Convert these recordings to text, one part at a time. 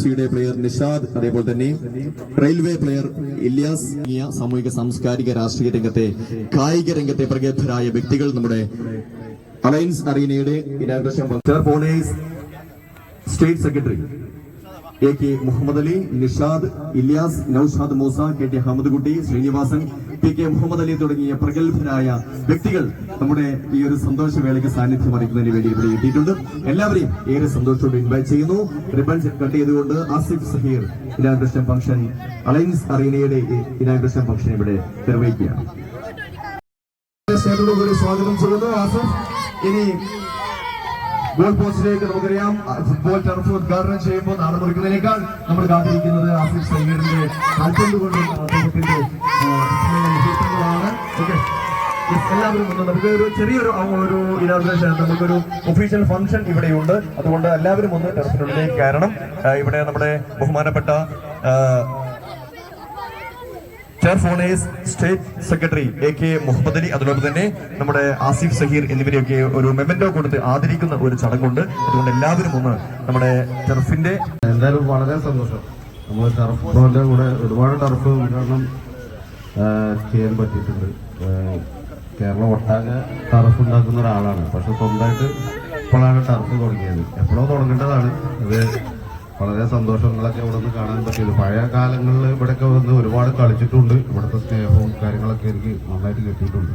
സിയുടെ പ്ലെയർ നിഷാദ്, അതേപോലെ തന്നെ റെയിൽവേ പ്ലെയർ ഇല്യാസ്, സാമൂഹിക സാംസ്കാരിക രാഷ്ട്രീയ രംഗത്തെ കായിക രംഗത്തെ പ്രഗത്ഭരായ വ്യക്തികൾ നമ്മുടെ അലയൻസ് അറീനയുടെ inauguration state secretary AK Muhammad Ali, Nishad, Ilyas, Noushad Moosa, KT Ahmed Kutty, Srinivasan, PK Muhammad Ali തുടങ്ങിയ പ്രഗത്ഭരായ വ്യക്തികൾ നമ്മുടെ ഈ ഒരു സന്തോഷവേളയ്ക്ക് സാന്നിധ്യം അറിയിക്കുന്നതിന് വേണ്ടി ഇവിടെ എത്തിയിട്ടുണ്ട്. എല്ലാവരെയും ഏറെ സന്തോഷത്തോടെ ഇൻവൈറ്റ് ചെയ്യുന്നു. റിബൺ കട്ട് ചെയ്തുകൊണ്ട് Asif Zaheer inauguration function, alliance അറീനയുടെ ഇനാഗുറേഷൻ ഫംഗ്ഷൻ ഇവിടെ നിർവഹിക്കുകയാണ്. സ്വാഗതം ചെയ്യുന്നു ആസിഫ്. ഇനി ഗോൾ പോസ്റ്റിലേക്ക് നമുക്കറിയാം, ഫുട്ബോൾ ടർഫ് ഉദ്ഘാടനം ചെയ്യുമ്പോൾ നാളെ മുറിക്കുന്നതിനേക്കാൾ നമ്മൾ കാത്തിരിക്കുന്നത് ആസിഫ് സഹീറിന്റെ കാൽപന്തുകൊണ്ടും അദ്ദേഹത്തിന്റെ വിശേഷങ്ങളാണ്. എല്ലാവരും നമുക്ക് ഒരു ചെറിയൊരു ഒരു ഇനാഗുറേഷൻ, നമുക്കൊരു ഒഫീഷ്യൽ ഫംഗ്ഷൻ ഇവിടെയുണ്ട്. അതുകൊണ്ട് എല്ലാവരും ഒന്ന് ടർഫിനുള്ളിലേക്ക് കയറണം. ഇവിടെ നമ്മുടെ ബഹുമാനപ്പെട്ട ചെയർഫോണേഴ്സ് state secretary AK Muhammad Ali, അതോടൊപ്പം തന്നെ നമ്മുടെ ആസിഫ് സഹീർ എന്നിവരെയൊക്കെ ഒരു മെമന്റോ കൊടുത്ത് ആദരിക്കുന്ന ഒരു ചടങ്ങുണ്ട്. അതുകൊണ്ട് എല്ലാവരും ഒന്ന് നമ്മുടെ ടർഫിന്റെ എന്തായാലും വളരെ സന്തോഷം. നമ്മൾ ടർഫിന്റെ കൂടെ ഒരുപാട് ടർഫ് ഉദ്ഘാടനം ചെയ്യാൻ പറ്റിയിട്ടുണ്ട്. കേരളം ഒട്ടാകെ ടർഫ് ഉണ്ടാക്കുന്ന ഒരാളാണ്. പക്ഷെ സ്വന്തമായിട്ട് ഇപ്പോഴാണ് ടർഫ് തുടങ്ങിയത്. എപ്പോഴോ തുടങ്ങേണ്ടതാണ്. ഇത് വളരെ സന്തോഷങ്ങളൊക്കെ ഇവിടെ നിന്ന് കാണാൻ പറ്റിയത്. പഴയ കാലങ്ങളിൽ ഇവിടെയൊക്കെ വന്ന് ഒരുപാട് കളിച്ചിട്ടുണ്ട്. ഇവിടുത്തെ സ്നേഹവും കാര്യങ്ങളൊക്കെ എനിക്ക് നന്നായിട്ട് കിട്ടിയിട്ടുണ്ട്.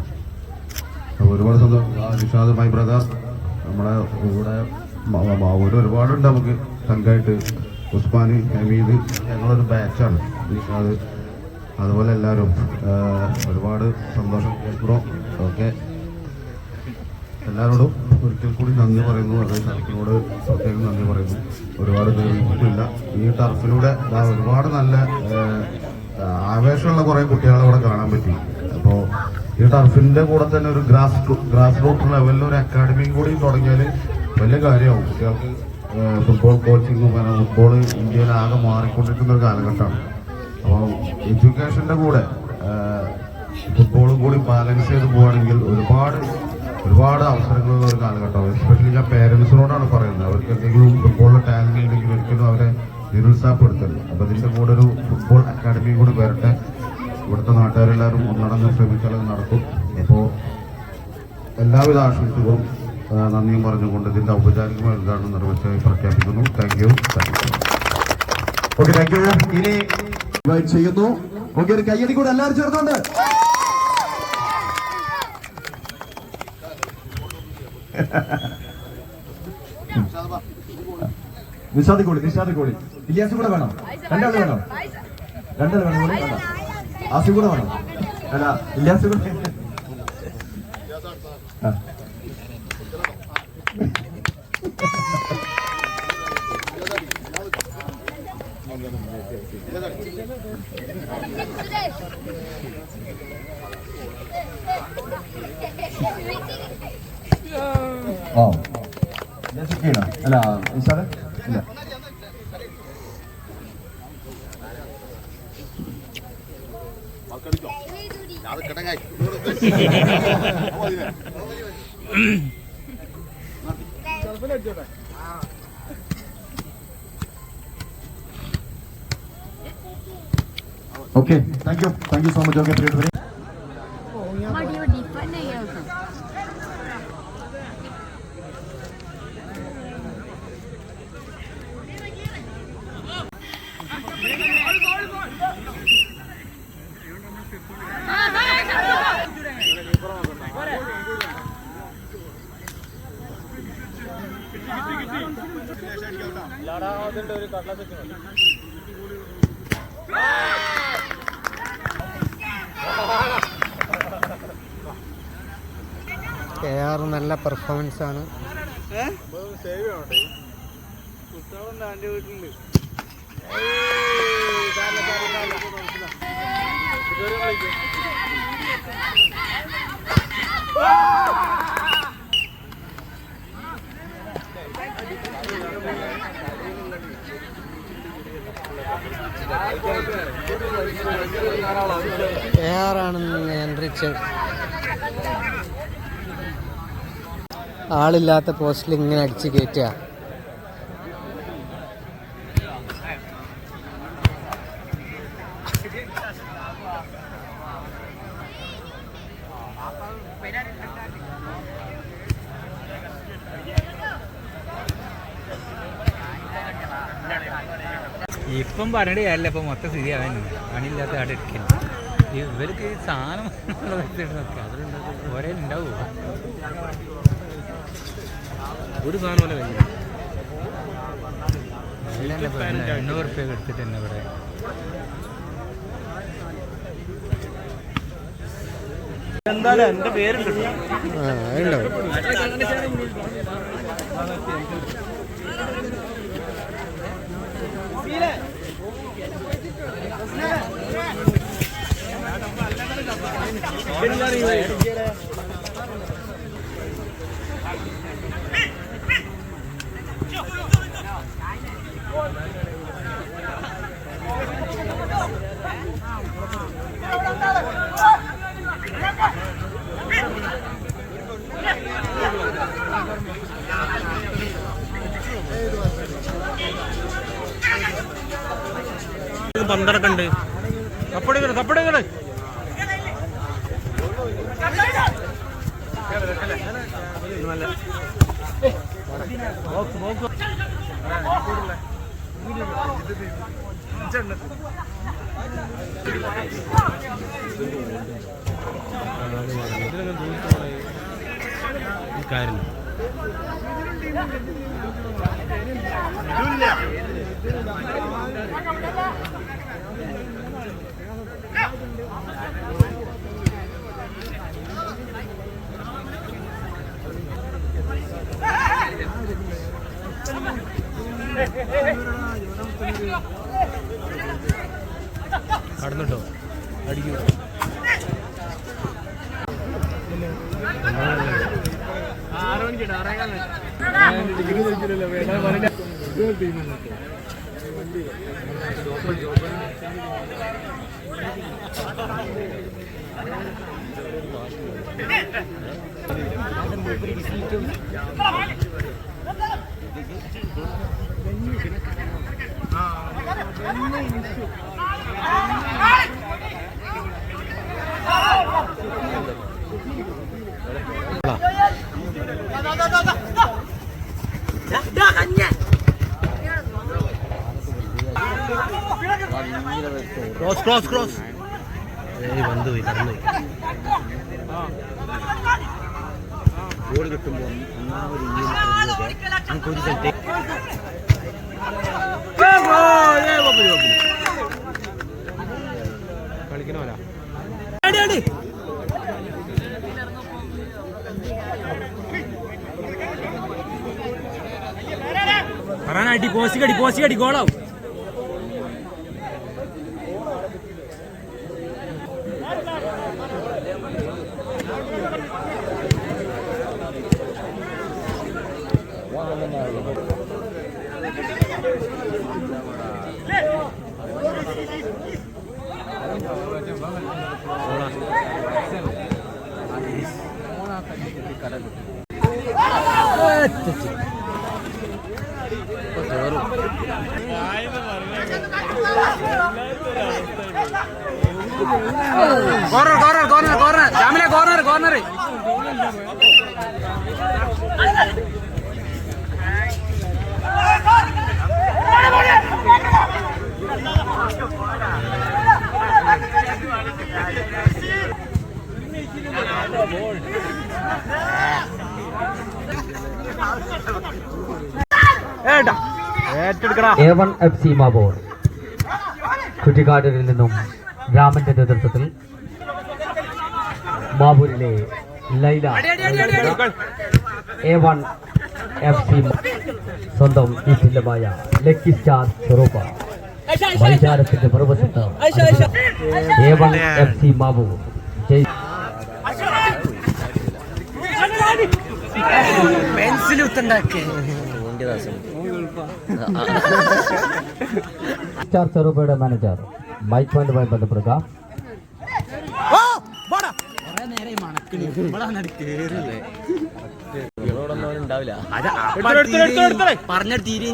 ഒരുപാട് സന്തോഷം. നിഷാദ് മൈ ബ്രദർ, നമ്മുടെ ഇവിടെ ഒരുപാടുണ്ട് നമുക്ക് സംഘമായിട്ട്. ഉസ്മാനി, ഹമീദ്, ഞങ്ങളൊരു ബാച്ചാണ്. നിഷാദ്, അതുപോലെ എല്ലാവരും ഒരുപാട് സന്തോഷം. ബ്രോ ഓക്കെ, എല്ലാവരോടും ഒരിക്കൽ കൂടി നന്ദി പറയുന്നു. അതേ ടർഫിനോട് പ്രത്യേകം നന്ദി പറയുന്നു. ഒരുപാട് നേരിട്ടില്ല. ഈ ടർഫിലൂടെ ഒരുപാട് നല്ല ആവേശമുള്ള കുറേ കുട്ടികളെ ഇവിടെ കാണാൻ പറ്റി. അപ്പോൾ ഈ ടർഫിന്റെ കൂടെ തന്നെ ഒരു ഗ്രാസ് റൂട്ട് ലെവലിൽ ഒരു അക്കാഡമിയും കൂടി തുടങ്ങിയാൽ വലിയ കാര്യമാവും. കുട്ടികൾക്ക് ഫുട്ബോൾ കോച്ചിങ്ങും ഫുട്ബോൾ ഇന്ത്യയിൽ ആകെ മാറിക്കൊണ്ടിരിക്കുന്ന ഒരു കാലഘട്ടമാണ്. അപ്പോൾ എഡ്യൂക്കേഷന്റെ കൂടെ ഫുട്ബോളും കൂടി ബാലൻസ് ചെയ്ത് പോവുകയാണെങ്കിൽ ഒരുപാട് അവസരങ്ങളുള്ള ഒരു കാലഘട്ടമാണ്. എസ്പെഷ്യലി ഞാൻ പേരൻസിനോടാണ് പറയുന്നത്. അവർക്ക് എന്തെങ്കിലും ഫുട്ബോളിൽ ടാലന്റ് ഉണ്ടെങ്കിൽ ഒരിക്കലും അവരെ നിരുത്സാഹപ്പെടുത്തരുത്. അപ്പോൾ ഇതിൻ്റെ കൂടെ ഒരു ഫുട്ബോൾ അക്കാഡമി കൂടി വരട്ടെ. ഇവിടുത്തെ നാട്ടുകാരെല്ലാവരും ഒന്നടങ്കം ശ്രമിച്ചാൽ അത് നടക്കും. അപ്പോൾ എല്ലാവിധ ആശംസകളും നന്ദിയും പറഞ്ഞുകൊണ്ട് ഇതിൻ്റെ ഔപചാരികമായ ഉദ്ഘാടനം നിർവഹിച്ചതായി പ്രഖ്യാപിക്കുന്നു. Thank you. Okay, thank you. ഇനി ഇൻവൈറ്റ് ചെയ്യുന്നു. ഓക്കെ, ഒരു കയ്യടി കൂടെ എല്ലാവരും ചേർന്നുണ്ട്. നിഷാദ് കോളി, ഇല്യാസ് കൂടെ വേണം. രണ്ടാൾ വേണം. ആസിഫ് കൂടെ വേണം. അല്ല, ഇല്യാസ് കൂടെ. അല്ല നിഷാദ് ഇല്ല. Okay, thank you so much. Okay, പ്രിയപ്പെട്ടവരെ, KR നല്ല പെർഫോമൻസ് ആണ്. KR നിയന്ത്രിച്ചത്. ആളില്ലാത്ത പോസ്റ്റിൽ ഇങ്ങനെ അടിച്ച് കയറ്റുക. ഇപ്പം പറഞ്ഞിട്ട് കാര്യമില്ല. ഇപ്പം മൊത്തം സ്ഥിതി അവൻ പണിയില്ലാത്ത ആടെ എടുക്കില്ല. ഇവർക്ക് സാധനം ഒരേ ഉണ്ടാവുമോ ഒരു സാധനം 800 റുപ്യ എടുത്തിട്ട് തന്നെ ഇവിടെ എന്തായാലും എൻ്റെ പേരുണ്ട്. പന്തറൊക്കെ ഉണ്ട്. കപ്പടികള് കപ്പടികള് കാര്യം കടന്നിട്ടോ അടിക്കൂ. ക്രോസ് ക്രോസ് ക്രോസ് വന്നു പോയി കടന്നു ഗോൾ കിട്ടുമ്പോൾ നമുക്കൊരു സ്ഥലത്തേക്ക് കളിക്കണമല്ല പറയാനടി പോസ്റ്റ് കടി ഗോളാവും. കോർണർ ജാമിലെ കോർണർ A1 FC മാബോർ കുറ്റിക്കാടിൽ നിന്നും രാമന്റെ നേതൃത്വത്തിൽ മാബൂരിലെ ലൈല A1 FC സ്വന്തം വിപുലമായ ലക്കി സ്റ്റാർ സ്വരൂപ മത്സരത്തിന്റെ മറുവശത്ത് A1 FC മാബൂർ സ്റ്റാർ സ്വരൂപയുടെ മാനേജർ മൈക്ക് പോയിന്റുമായി ബന്ധപ്പെടുക. പറഞ്ഞ തീരെ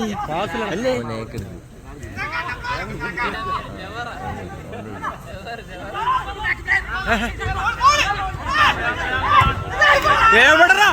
എവിടെടാ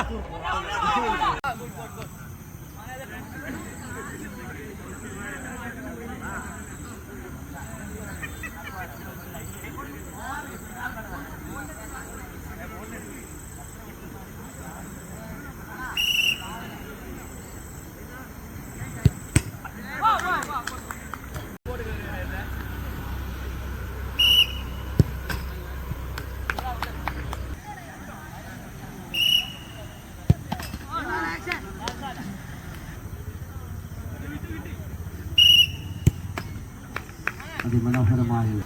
അതിമനോഹരമായി